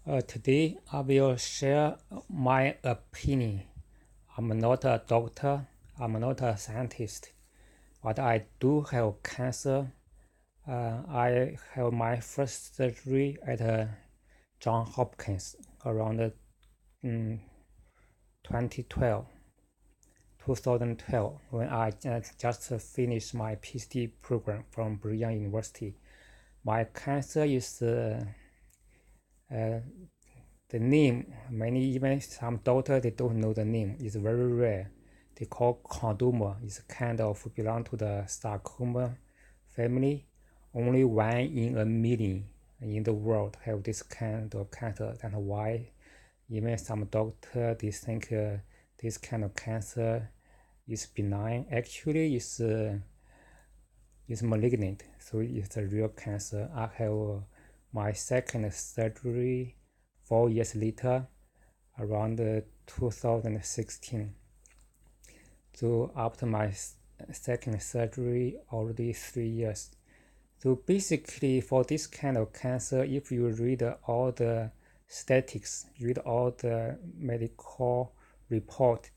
Today I will share my opinion. I'm not a doctor, I'm not a scientist, but I do have cancer. I have my first surgery at Johns Hopkins around 2012, 2012, when I just finished my PhD program from Brigham University. My cancer is the name, even some doctors, they don't know the name. It's very rare. They call chondroma. It's kind of belong to the sarcoma family. Only 1 in a million in the world have this kind of cancer. That's why even some doctors, they think this kind of cancer is benign. Actually, it's malignant. So it's a real cancer. I have my second surgery 4 years later, around 2016. So after my second surgery, already 3 years. So basically, for this kind of cancer, if you read all the statistics, read all the medical report,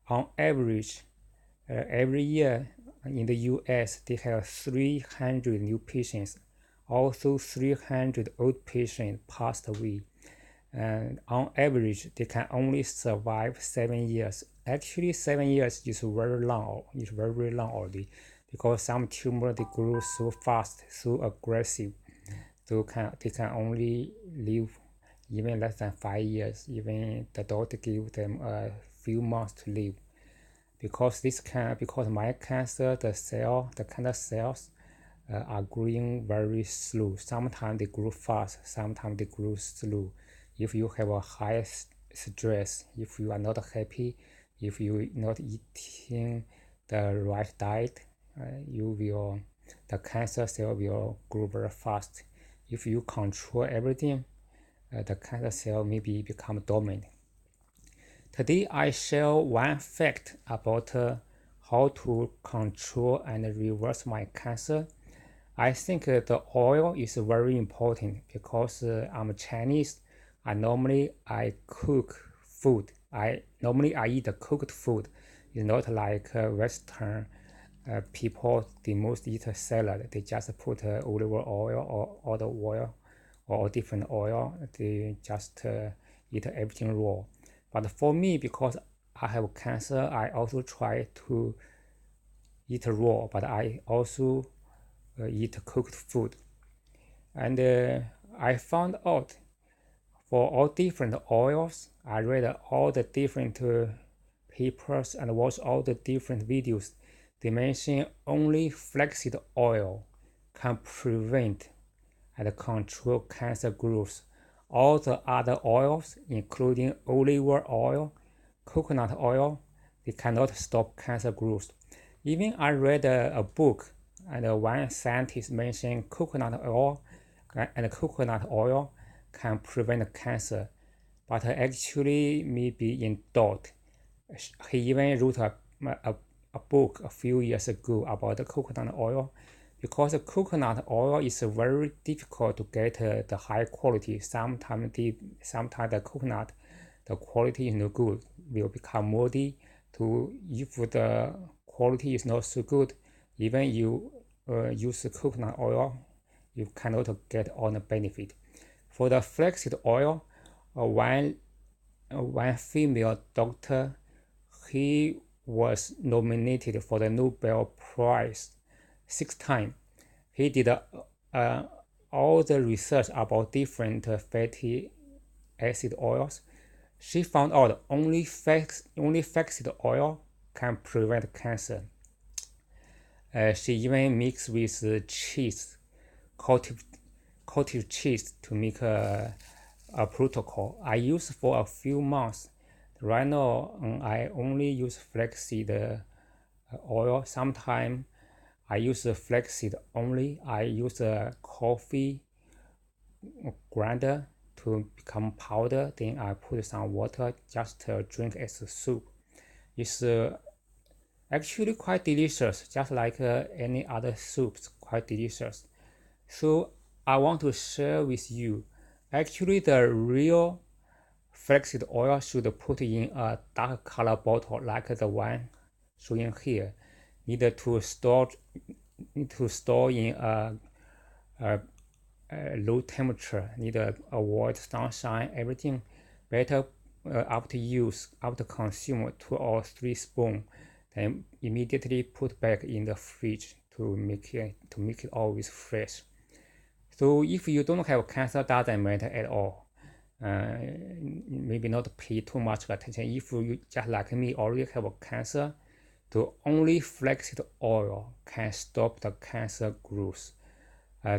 on average, every year in the US, they have 300 new patients. Also, 300 old patients passed away. And on average, they can only survive 7 years. Actually, 7 years is very long. It's very long already, because some tumor they grow so fast, so aggressive. So they can only live even less than 5 years. Even the doctor give them a few months to live. Because my cancer, the cancer cells are growing very slow. Sometimes they grow fast, sometimes they grow slow. If you have a high stress, if you are not happy, if you not eating the right diet, the cancer cell will grow very fast. If you control everything, the cancer cell maybe become dormant. Today I share one fact about how to control and reverse my cancer. I think the oil is very important because I'm Chinese. I cook food. I eat the cooked food. It's not like Western people. They most eat a salad. They just put olive oil or other oil or different oil. They just eat everything raw. But for me, because I have cancer, I also try to eat raw. But I also eat cooked food. And I found out for all different oils, I read all the different papers and watched all the different videos. They mention only flaxseed oil can prevent and control cancer growth. All the other oils, including olive oil, coconut oil, they cannot stop cancer growth. Even I read a book, and one scientist mentioned coconut oil can prevent cancer, but actually maybe in doubt. He even wrote a book a few years ago about the coconut oil, because the coconut oil is very difficult to get the high quality. Sometimes the coconut, the quality is no good, will become moldy. If the quality is not so good, even you use coconut oil, you cannot get all the benefit. For the flaxseed oil, one female doctor, he was nominated for the Nobel Prize 6 times. He did all the research about different fatty acid oils. She found out only flaxseed oil can prevent cancer. She even mixed with cheese, cottage cheese, to make a protocol. I used for a few months. Right now, I only use flaxseed oil. Sometimes I use flaxseed only. I use a coffee grinder to become powder. Then I put some water, just drink as a soup. It's actually quite delicious, just like any other soups, quite delicious. So I want to share with you Actually, the real flaxseed oil should put in a dark color bottle like the one showing here. Need to store in a low temperature. Need to avoid sunshine. Everything better after consume 2 or 3 spoons. Then immediately put back in the fridge to make it always fresh. So if you don't have cancer, doesn't matter at all. Maybe not pay too much attention. If you just like me already have cancer, the only flaxseed oil can stop the cancer growth.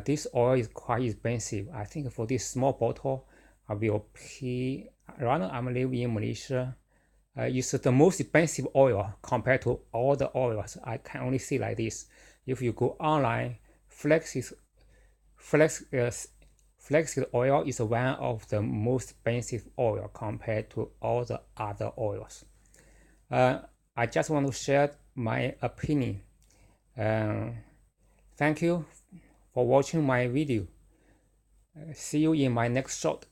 This oil is quite expensive. I think for this small bottle, I will pay around. I'm living in Malaysia. It's the most expensive oil compared to all the oils. I can only say like this. If you go online, flaxseed oil is one of the most expensive oil compared to all the other oils. I just want to share my opinion. Thank you for watching my video. See you in my next shot.